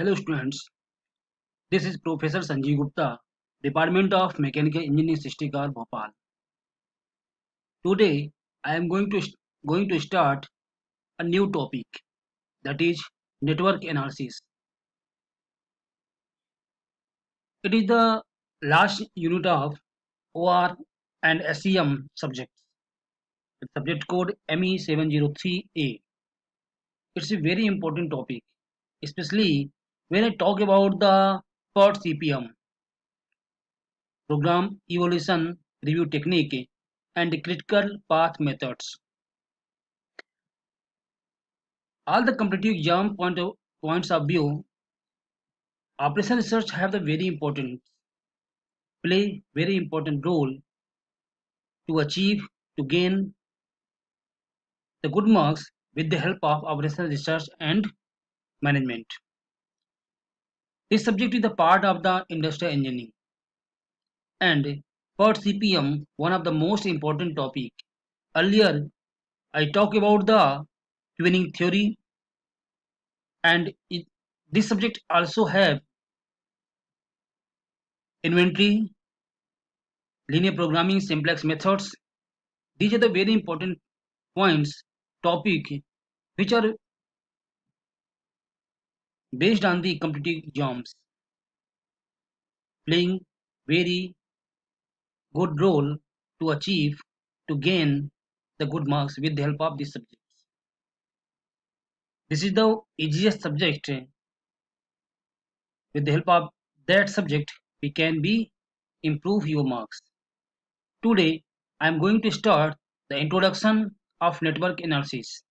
Hello students, this is Professor Sanjeev Gupta, Department of Mechanical Engineering Srishtikar Bhopal. Today I am going to start a new topic, that is network analysis. It is the last unit of OR and SEM subjects. The subject code ME703A. It's a very important topic, especially when I talk about the PERT CPM, Program Evaluation Review Technique, and critical path methods. All the competitive exam points of view, operation research have the play very important role to achieve to gain the good marks with the help of operational research and management. This subject is the part of the industrial engineering and for CPM one of the most important topic. Earlier I talked about the tuning theory and this subject also have inventory, linear programming, simplex methods. These are the very important points, topic which are based on the competitive exams, playing very good role to achieve to gain the good marks with the help of these subjects. This is the easiest subject. With the help of that subject, we can be improve your marks. Today, I am going to start the introduction of network analysis.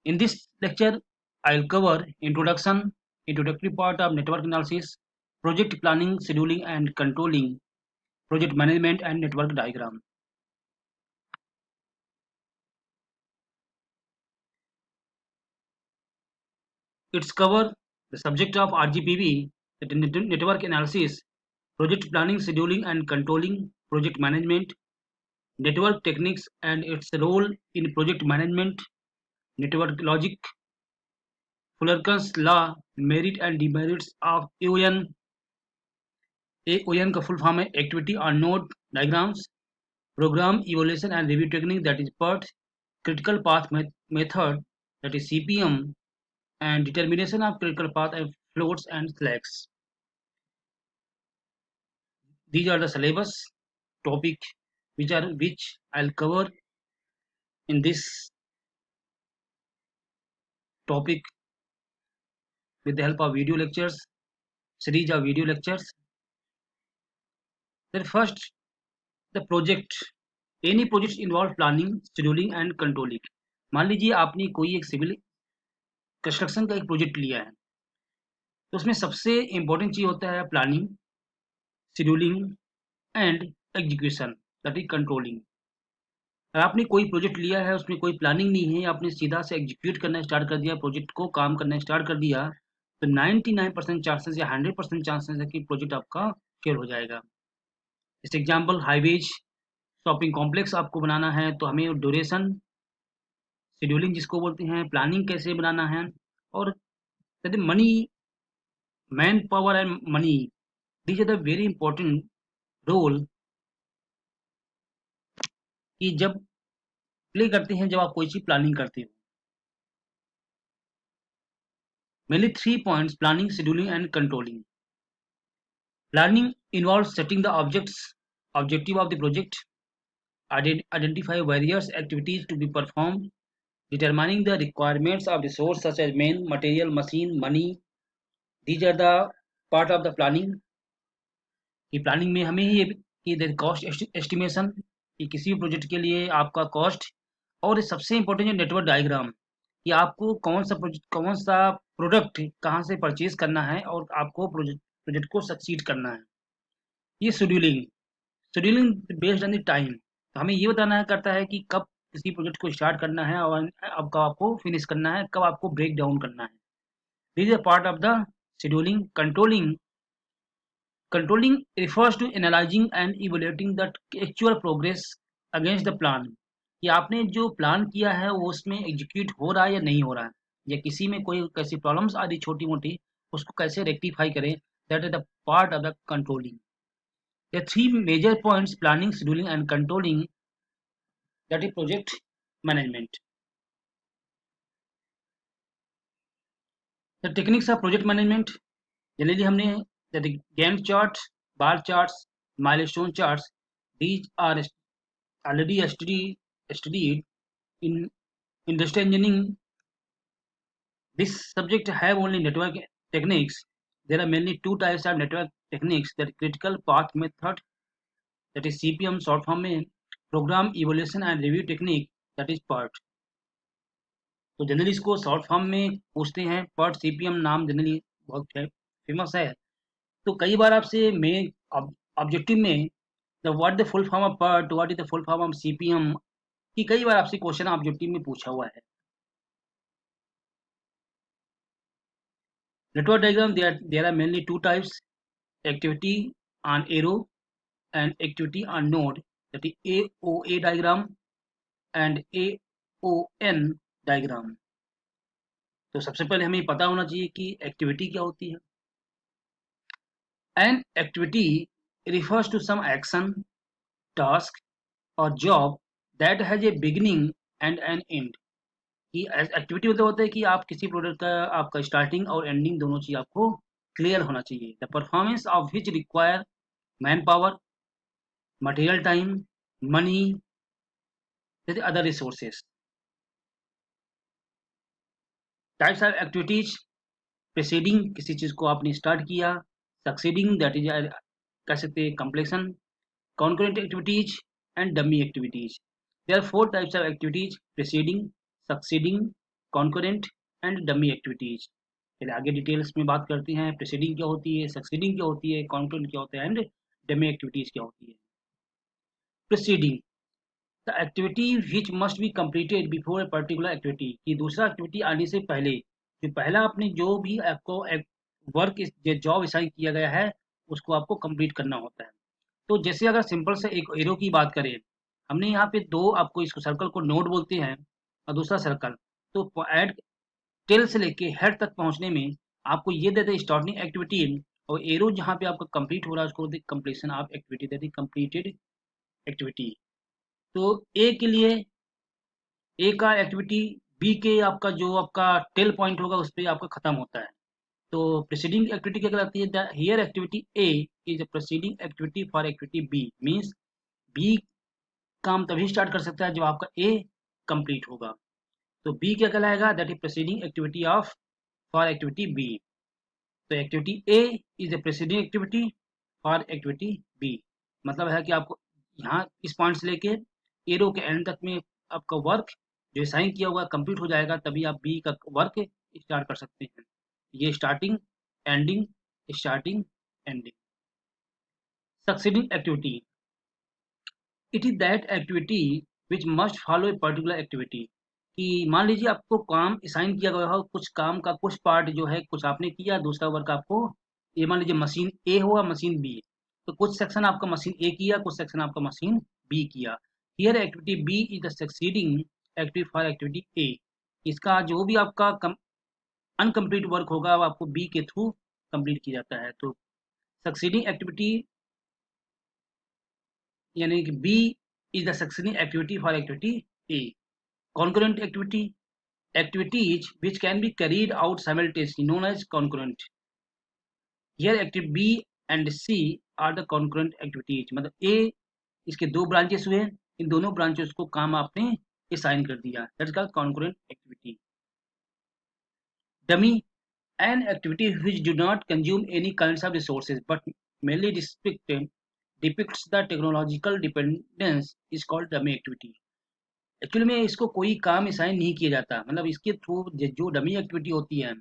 In this lecture, I'll cover introductory part of network analysis, project planning, scheduling and controlling, project management and network diagram. It's cover the subject of RGPV, that is network analysis, project planning, scheduling and controlling, project management, network techniques and its role in project management, network logic, Fullerton's law, merit and demerits of AON. AON का full form है Activity on Node Diagrams, Program Evaluation and Review Technique, that is PERT, Critical Path Method, that is CPM, and Determination of Critical Path and Floats and Slacks. These are the syllabus topic which I'll cover in this topic with the help of video lectures, series of video lectures. Then first, the project. Any project involve planning, scheduling and controlling. मान लीजिए आपने कोई एक civil construction का एक project लिया है, तो उसमें सबसे इंपॉर्टेंट चीज होता है planning, scheduling and execution, that is controlling. अगर आपने कोई प्रोजेक्ट लिया है उसमें कोई प्लानिंग नहीं है, आपने सीधा से एग्जीक्यूट करना स्टार्ट कर दिया, प्रोजेक्ट को काम करना स्टार्ट कर दिया, तो 99% चांसेस या 100% चांसेस है कि प्रोजेक्ट आपका फेल हो जाएगा. जैसे एग्जाम्पल, हाईवेज शॉपिंग कॉम्प्लेक्स आपको बनाना है तो हमें ड्यूरेशन, शेड्यूलिंग जिसको बोलते हैं, प्लानिंग कैसे बनाना है, और money, man power and money, these are the very important role कि जब प्ले करते हैं, जब आप कोई चीज प्लानिंग करते हो. Mainly 3 points: planning, scheduling and controlling. Planning involves setting the objective of the project, identify various activities to be performed, determining the requirements of resource such as men, material, machine, money. These are the part of the planning. कि planning में हमें ये कि cost estimation, कि किसी भी project के लिए आपका कॉस्ट, और सबसे इंपॉर्टेंट नेटवर्क डायग्राम, कि आपको कौन सा प्रोडक्ट कहाँ से परचेज करना है और आपको प्रोजेक्ट को सक्सीड करना है. ये scheduling based on the time, तो हमें ये बताना करता है कि कब किसी प्रोजेक्ट को स्टार्ट करना है और अब कब आपको फिनिश करना है, कब आपको ब्रेक डाउन करना है. This is a part of the scheduling. Controlling refers to analyzing and evaluating the actual progress against the plan, कि आपने जो प्लान किया है वो उसमें एग्जीक्यूट हो रहा है या नहीं हो रहा है. या किसी में कोई कैसी प्रॉब्लम्स आ रही छोटी मोटी, उसको कैसे रेक्टिफाई करें, that is the part of the controlling. The three major points: planning, scheduling, and controlling, that is project management. The techniques of project management, generally हमने the Gantt chart, bar charts, milestone charts, these are already studied in industrial engineering. This subject have only network techniques. There are mainly two types of network techniques: that critical path method, that is CPM short form में, program evaluation and review technique, that is PERT. तो generally इसको short form में पूछते हैं. PERT CPM नाम generally बहुत famous है. तो कई बार आपसे मेन ऑब्जेक्टिव में the what the full form of PERT, what is the full form of CPM की कई बार आपसे क्वेश्चन ऑब्जेक्टिव में पूछा हुआ है. Network diagram, there are mainly two types: activity on arrow and activity on node, that is AOA diagram and AON diagram. तो सबसे पहले हमें पता होना चाहिए कि एक्टिविटी क्या होती है. An activity refers to some action, task or job that has a beginning and an end. कि एक्टिविटी मतलब होता है कि आप किसी प्रोडक्ट का आपका स्टार्टिंग और एंडिंग दोनों चीज आपको क्लियर होना चाहिए. The performance of which require man power, material time, money, other resources. Types of activities: preceding, किसी चीज को आपने स्टार्ट किया. सक्सीडिंग, दैट इज कह सकते हैं completion. concurrent activities and dummy activities. There are four types of activities: preceding, succeeding, concurrent and dummy activities. चलिए आगे डिटेल्स में बात करते हैं. प्रीसीडिंग क्या होती है, सक्सीडिंग क्या होती है, कॉन्करेंट क्या होता है एंड डमी एक्टिविटीज क्या होती है. Preceding, the activity which must be completed before a particular activity, कि दूसरा एक्टिविटी आने से पहले जो पहला आपने जो भी आपको वर्क जॉब असाइन किया गया है उसको आपको कंप्लीट करना होता है. तो जैसे अगर सिंपल से एक एरो की बात करें, हमने यहाँ पे दो आपको इसको सर्कल को नोड बोलते हैं और दूसरा सर्कल. तो एड टेल से लेके हेड तक पहुंचने में आपको ये देते हैं स्टार्टिंग एक्टिविटी, और एरो जहाँ पे आपका कंप्लीट हो रहा है उसको कंप्लीशन ऑफ एक्टिविटी, देती कंप्लीटेड एक्टिविटी. तो ए के लिए ए का एक्टिविटी, बी के आपका जो आपका टेल पॉइंट होगा उस पर आपका खत्म होता है. तो प्रीसीडिंग एक्टिविटी क्या कहलाती है? The here activity A is the preceding activity for activity B. Means B काम तभी स्टार्ट कर सकता है जब आपका ए कंप्लीट होगा. तो बी क्या कहलाएगा? That is preceding activity of for activity B. तो activity A is the preceding activity for activity B. मतलब है कि आपको यहाँ इस पॉइंट से लेके एरो के एंड तक में आपका वर्क जो साइन किया हुआ कंप्लीट हो जाएगा, तभी आप बी का वर्क स्टार्ट कर सकते हैं. ये starting, ending, starting, ending. Succeeding activity, it is that activity which must follow a particular activity. कि मान लीजिए आपको काम असाइन किया गया हो, कुछ काम का कुछ पार्ट जो है कुछ आपने किया, दूसरा वर्क आपको, ये मान लीजिए मशीन ए हुआ मशीन बी, तो कुछ सेक्शन आपका मशीन ए किया, कुछ सेक्शन आपका मशीन बी किया. Here activity B is the succeeding activity for activity A. इसका जो भी आपका अनकम्प्लीट वर्क होगा वो आपको बी के थ्रू कंप्लीट किया जाता है. तो सक्सीडिंग एक्टिविटी यानी कि B is the succeeding activity for activity A. concurrent activities which can be carried out simultaneously known as concurrent. Here activity B and C are the concurrent activities. मतलब A इसके दो branches हुए, इन दोनों branches को काम आपने assign कर दिया, that's called concurrent activity. Dummy, an activity which do not consume any kinds of resources but merely depicts the technological dependence is called dummy activity. Actually में इसको कोई काम असाइन नहीं किया जाता, मतलब इसके थ्रू जो डमी एक्टिविटी होती है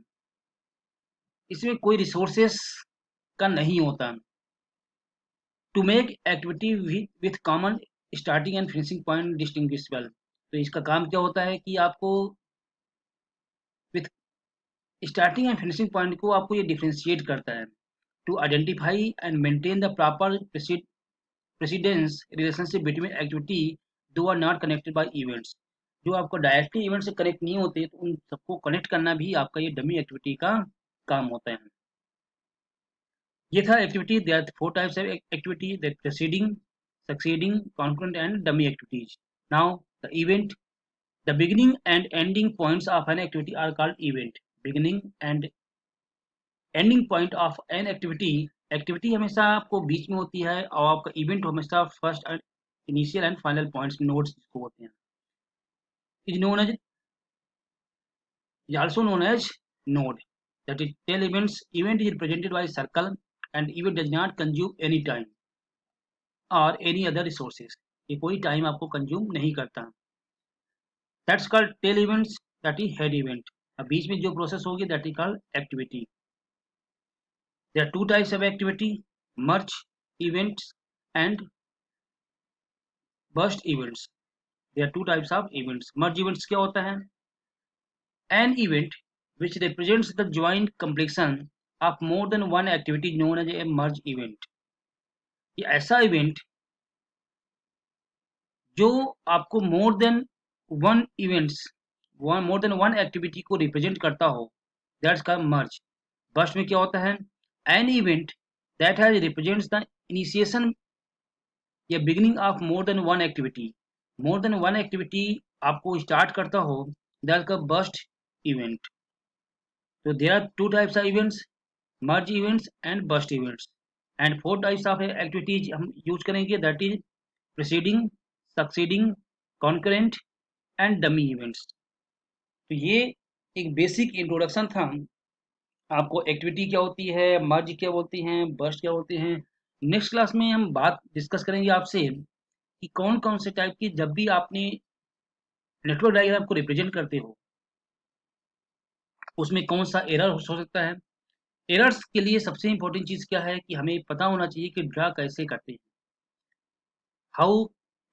इसमें कोई रिसोर्सेस का नहीं होता. To make activity with common starting and finishing point distinguishable. तो इसका काम क्या होता है कि आपको with starting and finishing point को आपको ये डिफ्रेंशिएट करता है. To identify and maintain the proper precedence relationship between activity दो are not connected by events. जो आपको डायरेक्टली इवेंट से कनेक्ट नहीं होते, तो उन सबको कनेक्ट करना भी आपका ये डमी एक्टिविटी का काम होता है। ये था activity. There are 4 types of activity, the preceding, succeeding, concurrent and dummy activities. Now the event, the beginning and ending points of an activity are called event. Beginning and ending point of an activity, activity हमेशा आपको बीच में होती है और आपका event हमेशा first initial and final points nodes जिसको होते हैं, is known as, is also known as node. That is tail events. Event is represented by circle and event does not consume any time or any other resources. ये कोई time आपको consume नहीं करता। That's called tail events. That is head event. अब बीच में जो process होगी that is called activity. There are two types of activity: merge events and burst events. There are two types of events. Merge events क्या होता है? An event which represents the joint completion of more than one activity known as a merge event. ये ऐसा event जो आपको मोर than one activity को represent करता हो, दैट्स कॉल्ड मर्ज। बर्स्ट में क्या होता है? An event that has represents the initiation या beginning of more than one activity. More than one activity आपको स्टार्ट करता हो, that's called burst event. So there are two types of events: merge events and burst events. And 4 types of activities हम use करेंगे, that is preceding, succeeding, concurrent and dummy events. तो ये एक basic introduction था आपको activity क्या होती है, मर्ज क्या बोलती हैं, बर्स्ट क्या होती हैं। नेक्स्ट क्लास में हम बात डिस्कस करेंगे आपसे कि कौन कौन से टाइप की, जब भी आपने नेटवर्क डायग्राम को रिप्रेजेंट करते हो उसमें कौन सा एरर हो सकता है। एरर्स के लिए सबसे इंपॉर्टेंट चीज क्या है कि हमें पता होना चाहिए कि ड्रा कैसे करते हैं। How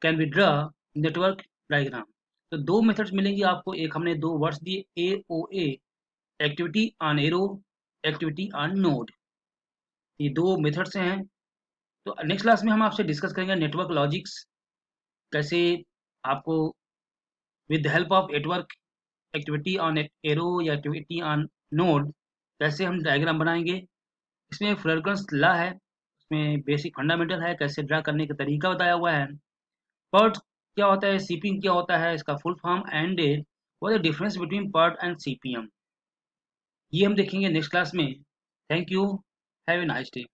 can we draw network diagram? तो 2 मेथड्स मिलेंगे आपको। एक हमने 2 वर्ड्स दिए, AOA, activity on arrow, activity on node. ये 2 मेथड्स हैं। तो नेक्स्ट क्लास में हम आपसे डिस्कस करेंगे नेटवर्क लॉजिक्स, कैसे आपको with the help of network activity on arrow या एक्टिविटी ऑन नोड कैसे हम डायग्राम बनाएंगे। इसमें फ्रेडरसन लॉ है, उसमें बेसिक फंडामेंटल है, कैसे ड्रा करने का तरीका बताया हुआ है। पर्ट क्या होता है, सीपीएम क्या होता है, इसका full form, and what the difference between PERT and CPM, ये हम देखेंगे नेक्स्ट क्लास में। Thank you, have a nice day.